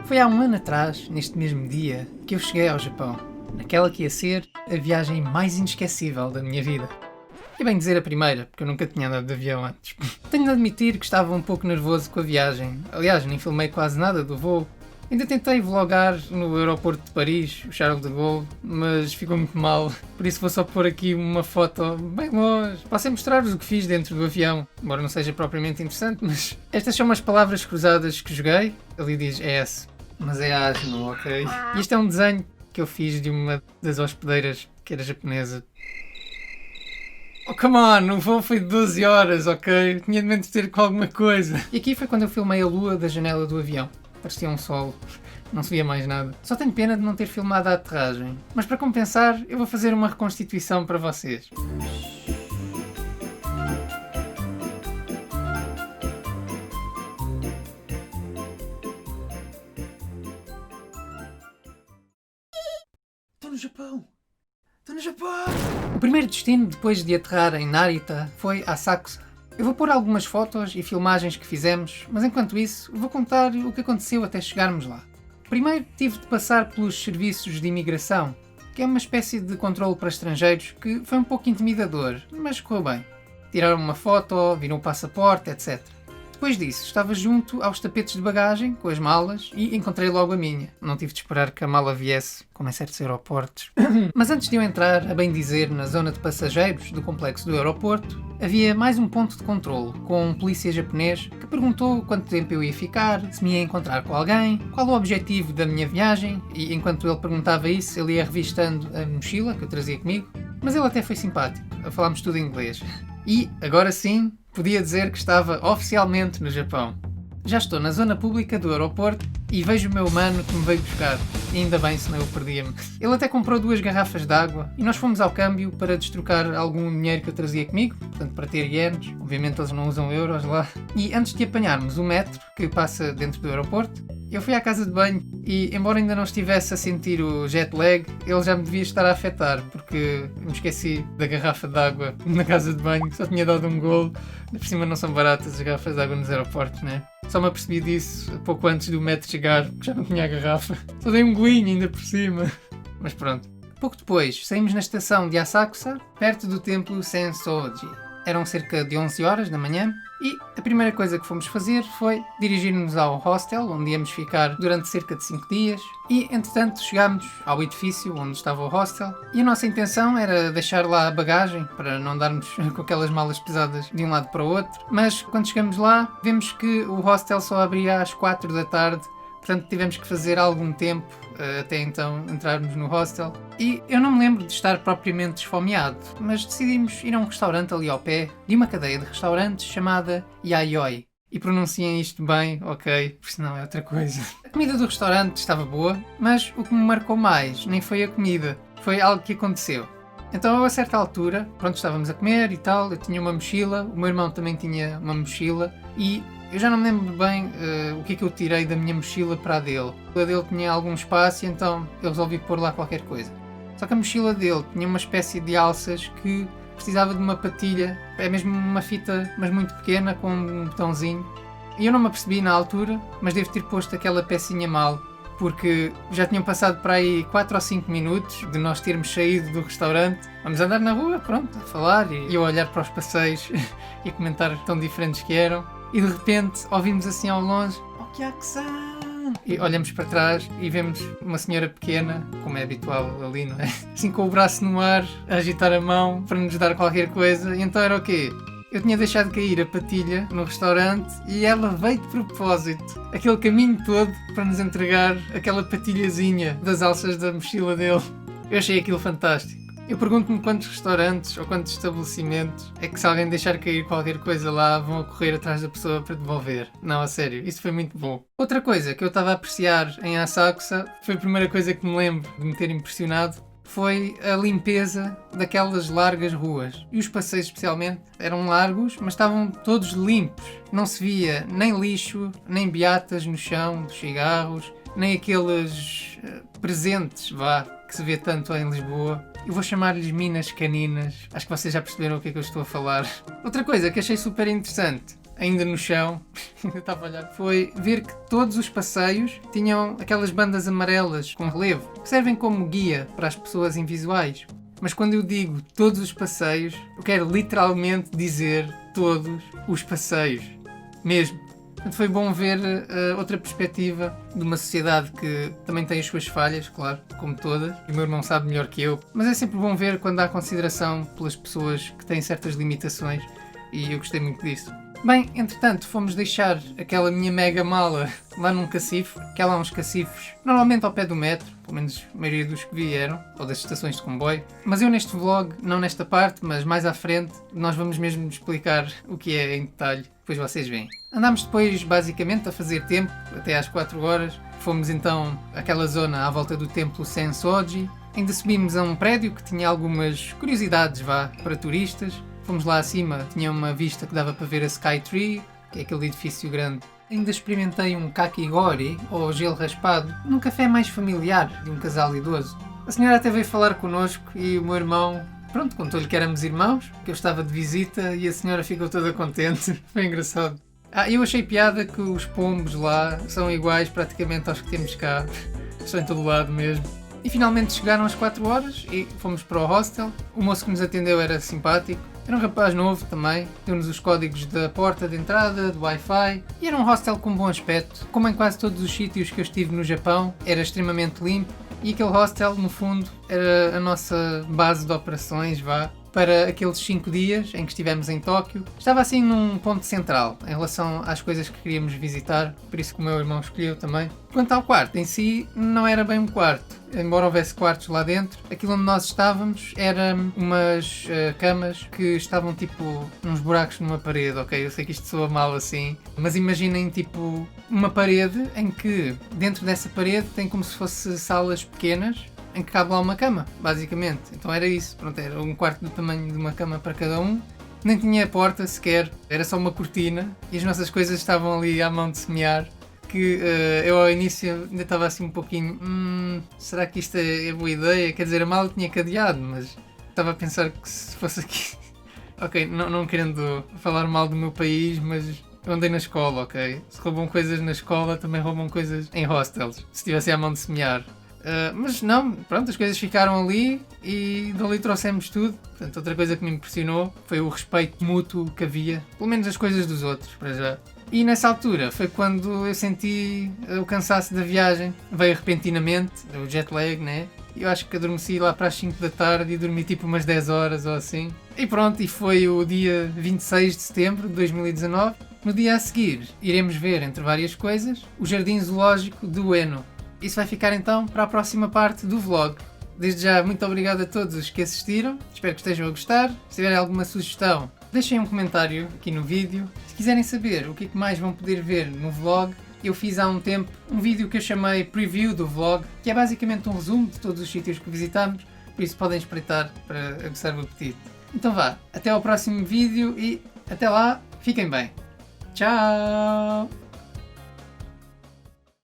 Foi há um ano atrás, neste mesmo dia, que eu cheguei ao Japão. Naquela que ia ser a viagem mais inesquecível da minha vida. E bem dizer a primeira, porque eu nunca tinha andado de avião antes. Tenho de admitir que estava um pouco nervoso com a viagem. Aliás, nem filmei quase nada do voo. Ainda tentei vlogar no aeroporto de Paris, o Charles de Gaulle, mas ficou muito mal. Por isso vou só pôr aqui uma foto bem longe. Posso mostrar-vos o que fiz dentro do avião, embora não seja propriamente interessante, mas... Estas são umas palavras cruzadas que joguei. Ali diz S, mas é asno, ok? E isto é um desenho que eu fiz de uma das hospedeiras, que era japonesa. Oh, come on, o voo foi de 12 horas, ok? Tinha de menos ter com alguma coisa. E aqui foi quando eu filmei a lua da janela do avião. Parecia um sol. Não se via mais nada. Só tenho pena de não ter filmado a aterragem. Mas para compensar, eu vou fazer uma reconstituição para vocês. Estou no Japão! Estou no Japão! O primeiro destino, depois de aterrar em Narita, foi Asakusa. Eu vou pôr algumas fotos e filmagens que fizemos, mas enquanto isso, vou contar o que aconteceu até chegarmos lá. Primeiro, tive de passar pelos serviços de imigração, que é uma espécie de controle para estrangeiros que foi um pouco intimidador, mas correu bem. Tiraram uma foto, viram o passaporte, etc. Depois disso, estava junto aos tapetes de bagagem, com as malas, e encontrei logo a minha. Não tive de esperar que a mala viesse, como em certos aeroportos. Mas antes de eu entrar, a bem dizer, na zona de passageiros do complexo do aeroporto, havia mais um ponto de controle, com um polícia japonês que perguntou quanto tempo eu ia ficar, se me ia encontrar com alguém, qual o objetivo da minha viagem, e enquanto ele perguntava isso, ele ia revistando a mochila que eu trazia comigo. Mas ele até foi simpático, falámos tudo em inglês. E, agora sim, podia dizer que estava oficialmente no Japão. Já estou na zona pública do aeroporto e vejo o meu mano que me veio buscar. E ainda bem, senão eu perdia-me. Ele até comprou 2 garrafas de água e nós fomos ao câmbio para destrocar algum dinheiro que eu trazia comigo, portanto para ter ienes. Obviamente eles não usam euros lá. E antes de apanharmos o metro que passa dentro do aeroporto, eu fui à casa de banho e, embora ainda não estivesse a sentir o jet lag, ele já me devia estar a afetar, porque me esqueci da garrafa de água na casa de banho, só tinha dado um golo. Por cima não são baratas as garrafas de água nos aeroportos, né? Só me apercebi disso pouco antes do metro chegar, porque já não tinha a garrafa. Só dei um golinho ainda por cima. Mas pronto. Pouco depois, saímos na estação de Asakusa, perto do templo Sensoji. Eram cerca de 11 horas da manhã e a primeira coisa que fomos fazer foi dirigir-nos ao hostel, onde íamos ficar durante cerca de 5 dias. E, entretanto, chegámos ao edifício onde estava o hostel e a nossa intenção era deixar lá a bagagem para não andarmos com aquelas malas pesadas de um lado para o outro. Mas, quando chegamos lá, vemos que o hostel só abria às 4 da tarde. Portanto, tivemos que fazer algum tempo até então entrarmos no hostel. E eu não me lembro de estar propriamente esfomeado, mas decidimos ir a um restaurante ali ao pé, de uma cadeia de restaurantes chamada Yayoi. E pronunciem isto bem, ok, porque senão é outra coisa. A comida do restaurante estava boa, mas o que me marcou mais nem foi a comida, foi algo que aconteceu. Então, a certa altura, pronto, estávamos a comer e tal, eu tinha uma mochila, o meu irmão também tinha uma mochila e eu já não me lembro bem o que é que eu tirei da minha mochila para a dele. A dele tinha algum espaço e então eu resolvi pôr lá qualquer coisa. Só que a mochila dele tinha uma espécie de alças que precisava de uma patilha, é mesmo uma fita, mas muito pequena, com um botãozinho. E eu não me apercebi na altura, mas devo ter posto aquela pecinha mal, porque já tinham passado para aí 4 ou 5 minutos de nós termos saído do restaurante. Vamos andar na rua, pronto, a falar e eu a olhar para os passeios e comentar tão diferentes que eram. E de repente ouvimos assim ao longe Okyaku-san! E olhamos para trás e vemos uma senhora pequena, como é habitual ali, não é? Assim com o braço no ar, a agitar a mão para nos dar qualquer coisa. E então era o quê? Eu tinha deixado cair a patilha no restaurante e ela veio de propósito, aquele caminho todo, para nos entregar aquela patilhazinha das alças da mochila dele. Eu achei aquilo fantástico. Eu pergunto-me quantos restaurantes ou quantos estabelecimentos é que, se alguém deixar cair qualquer coisa lá, vão a correr atrás da pessoa para devolver. Não, a sério, isso foi muito bom. Outra coisa que eu estava a apreciar em Asakusa, foi a primeira coisa que me lembro de me ter impressionado, foi a limpeza daquelas largas ruas. E os passeios especialmente eram largos, mas estavam todos limpos. Não se via nem lixo, nem beatas no chão dos cigarros, nem aqueles presentes, que se vê tanto em Lisboa. Eu vou chamar-lhes minas caninas. Acho que vocês já perceberam o que é que eu estou a falar. Outra coisa que achei super interessante ainda no chão, eu estava a olhar, foi ver que todos os passeios tinham aquelas bandas amarelas com relevo, que servem como guia para as pessoas invisuais. Mas quando eu digo todos os passeios, eu quero literalmente dizer todos os passeios. Mesmo. Portanto, foi bom ver outra perspectiva de uma sociedade que também tem as suas falhas, claro, como todas. E o meu irmão sabe melhor que eu. Mas é sempre bom ver quando há consideração pelas pessoas que têm certas limitações. E eu gostei muito disso. Bem, entretanto, fomos deixar aquela minha mega mala lá num cacifo, que há lá uns cacifos, normalmente ao pé do metro, pelo menos a maioria dos que vieram, ou das estações de comboio. Mas eu neste vlog, não nesta parte, mas mais à frente, nós vamos mesmo explicar o que é em detalhe, depois vocês veem. Andámos depois basicamente a fazer tempo, até às 4 horas, fomos então àquela zona à volta do templo Sensoji, ainda subimos a um prédio que tinha algumas curiosidades, para turistas. Fomos lá acima, tinha uma vista que dava para ver a Skytree, que é aquele edifício grande. Ainda experimentei um kakigori, ou gelo raspado, num café mais familiar de um casal idoso. A senhora até veio falar connosco e o meu irmão, pronto, contou-lhe que éramos irmãos, que eu estava de visita e a senhora ficou toda contente. Foi engraçado. Eu achei piada que os pombos lá são iguais praticamente aos que temos cá. Estão em todo lado mesmo. E finalmente chegaram às 4 horas e fomos para o hostel. O moço que nos atendeu era simpático. Era um rapaz novo também, deu-nos os códigos da porta de entrada, do Wi-Fi, e era um hostel com bom aspecto. Como em quase todos os sítios que eu estive no Japão, era extremamente limpo, e aquele hostel, no fundo, era a nossa base de operações, para aqueles 5 dias em que estivemos em Tóquio. Estava assim num ponto central, em relação às coisas que queríamos visitar, por isso que o meu irmão escolheu também. Quanto ao quarto, em si, não era bem um quarto. Embora houvesse quartos lá dentro, aquilo onde nós estávamos eram umas camas que estavam tipo uns buracos numa parede, ok? Eu sei que isto soa mal assim, mas imaginem tipo uma parede em que dentro dessa parede tem como se fosse salas pequenas em que cabe lá uma cama, basicamente. Então era isso, pronto, era um quarto do tamanho de uma cama para cada um. Nem tinha porta sequer, era só uma cortina e as nossas coisas estavam ali à mão de semear. Que eu ao início ainda estava assim um pouquinho, será que isto é boa ideia? Quer dizer, a mala tinha cadeado, mas estava a pensar que se fosse aqui... Ok, não querendo falar mal do meu país, mas eu andei na escola, ok? Se roubam coisas na escola, também roubam coisas em hostels, se estivesse à mão de semear. Mas não, pronto, as coisas ficaram ali e dali trouxemos tudo. Portanto, outra coisa que me impressionou foi o respeito mútuo que havia, pelo menos as coisas dos outros, para já. E nessa altura foi quando eu senti o cansaço da viagem, veio repentinamente, o jet lag, né? Eu acho que adormeci lá para as 5 da tarde e dormi tipo umas 10 horas ou assim. E pronto, e foi o dia 26 de setembro de 2019. No dia a seguir, iremos ver, entre várias coisas, o Jardim Zoológico de Ueno. Isso vai ficar então para a próxima parte do vlog. Desde já, muito obrigado a todos os que assistiram. Espero que estejam a gostar. Se tiverem alguma sugestão, deixem um comentário aqui no vídeo. Se quiserem saber o que é que mais vão poder ver no vlog, eu fiz há um tempo um vídeo que eu chamei Preview do vlog, que é basicamente um resumo de todos os sítios que visitamos, por isso podem espreitar para aguçar o apetite. Então vá, até ao próximo vídeo e até lá, fiquem bem. Tchau!